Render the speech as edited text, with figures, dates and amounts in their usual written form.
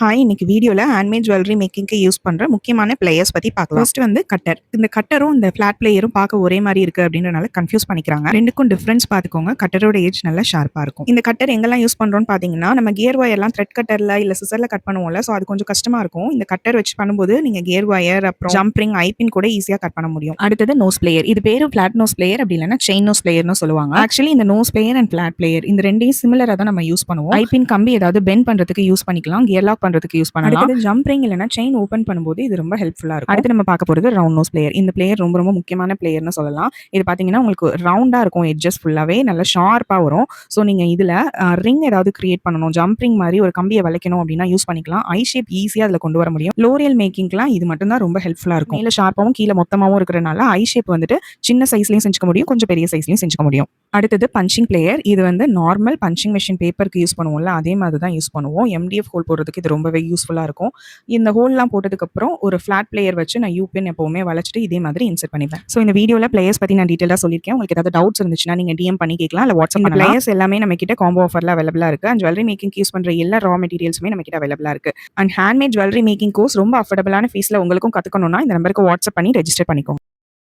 Hi, இன்னைக்கு வீடியோல handmade jewellery மேக்கிங்க்கு use பண்ற முக்கியமான பிளேயர்ஸ் பத்தி பார்க்கலாம். ஃபர்ஸ்ட் வந்து கட்டர். இந்த கட்டரும் இந்த ஃபிளாட் பிளேயரும் பார்க்க ஒரே மாதிரி இருக்கு அப்படின்றனால கன்ஃபியூஸ் பண்ணிக்கிறாங்க. ரெண்டுக்கும் டிஃபரன்ஸ் பார்த்துக்கோங்க. கட்டரோட ஏஜ் நல்லா ஷார்ப்பா இருக்கும். இந்த கட்டர் எங்கெல்லாம் யூஸ் பண்றோம்னு பாத்தீங்கன்னா, நம்ம கியர் ஒயர்லாம் த்ரெட் கட்டர்ல இல்ல சிசர்ல கட் பண்ணுவோம்ல, ஸோ அது கொஞ்சம் கஷ்டமா இருக்கும். இந்த கட்டர் வச்சு பண்ணும்போது நீங்க கியர் ஒயர் அப்புறம் ஜம்பிங் ஐபின் கூட ஈஸியா கட் பண்ண முடியும். அடுத்தது நோஸ் பிளேயர். இது பேரு ஃபிளாட் நோஸ் பிளேயர் அப்படி இல்லைன்னா செயின் நோஸ் பிளேயர்னு சொல்லுவாங்க. ஆக்சுவலி இந்த nose player and flat player இந்த ரெண்டையும் சிமிலரா தான் நம்ம யூஸ் பண்ணுவோம். ஐபின் கம்பி ஏதாவது பெண்ட் பண்றதுக்கு யூஸ் பண்ணிக்கலாம், கியர் லாக் பண்றதுக்கு யூஸ் பண்ணலாம். ஜம்பிங் இல்லைனா செயின் ஓபன் பண்ணும்போது இது ரொம்ப ஹெல்ப்ஃபுல்லா இருக்கும். அடுத்து நம்ம பார்க்க போறது ரவுண்ட் நோஸ் பிளேயர். இந்த பிளேயர் ரொம்ப ரொம்ப முக்கியமான பிளேயர்னு சொல்லலாம். இது பாத்தீங்கன்னா உங்களுக்கு ரவுண்டா இருக்கும், எட்ஜஸ் ஃபுல்லாவே நல்ல ஷார்ப்பா வரும். ஸோ நீங்க இதுல ரிங் ஏதாவது கிரியேட் பண்ணணும், ஜம்பிங் மாதிரி ஒரு கம்பியை வளைக்கணும் அப்படின்னா யூஸ் பண்ணிக்கலாம். ஐ ஷேப் ஈஸியா அதுல கொண்டு வர முடியும். லோரியல் மேக்கிங்லாம் இது மட்டும் தான் ரொம்ப ஹெல்ப்ஃபுல்லா இருக்கும். மேல ஷார்ப்பாவும் கீழே மொத்தமாவும் இருக்கிறனால ஐ ஷேப் வந்துட்டு சின்ன சைஸ்லயும் செஞ்சுக்க முடியும், கொஞ்சம் பெரிய சைஸ்லயும் செஞ்சுக்க முடியும். அடுத்தது பஞ்சிங் பிளேயர். இது வந்து நார்மல் பஞ்சிங் மிஷின் பேப்பருக்கு யூஸ் பண்ணுவோம்ல, அதே மாதிரி தான் யூஸ் பண்ணுவோம். MDF ஹோல் போடுறதுக்கு இது ரொம்பவே யூஸ்ஃபுல்லா இருக்கும். இந்த ஹோல்லாம் போட்டதுக்கு அப்புறம் ஒரு ஃபிளாட் பிளேயர் வச்சு நான் யூபின் எப்பவுமே வளைச்சிட்டு இதே மாதிரி இன்சர்ட் பண்ணிப்பேன். ஸோ இந்த வீடியோல பிளேயர்ஸ் பத்தி நான் டீடைலா சொல்லியிருக்கேன். உங்களுக்கு ஏதாவது டவுட்ஸ் இருந்துச்சுன்னா நீங்க DM பண்ணி கேட்கலாம், இல்ல வாட்ஸ்அப் பண்ணலாம். பிளேயர்ஸ் எல்லாமே நம்ம கிட்ட காம்போ ஆஃபர்ல அவைலபிளா இருக்கு. அண்ட் ஜுவல்லரி மேக்கிங் யூஸ் பண்ற எல்லா ரா மெட்டீரியல்ஸுமே நம்ம கிட்ட அவைலபிளா இருக்கு. And handmade jewellery making course ரொம்ப அஃபோர்டபிளான ஃபீஸ்ல உங்களுக்கும் கத்துக்கணும்னா இந்த நம்பருக்கு வாட்ஸ்அப் பண்ணி ரெஜிஸ்டர் பண்ணிக்கோங்க.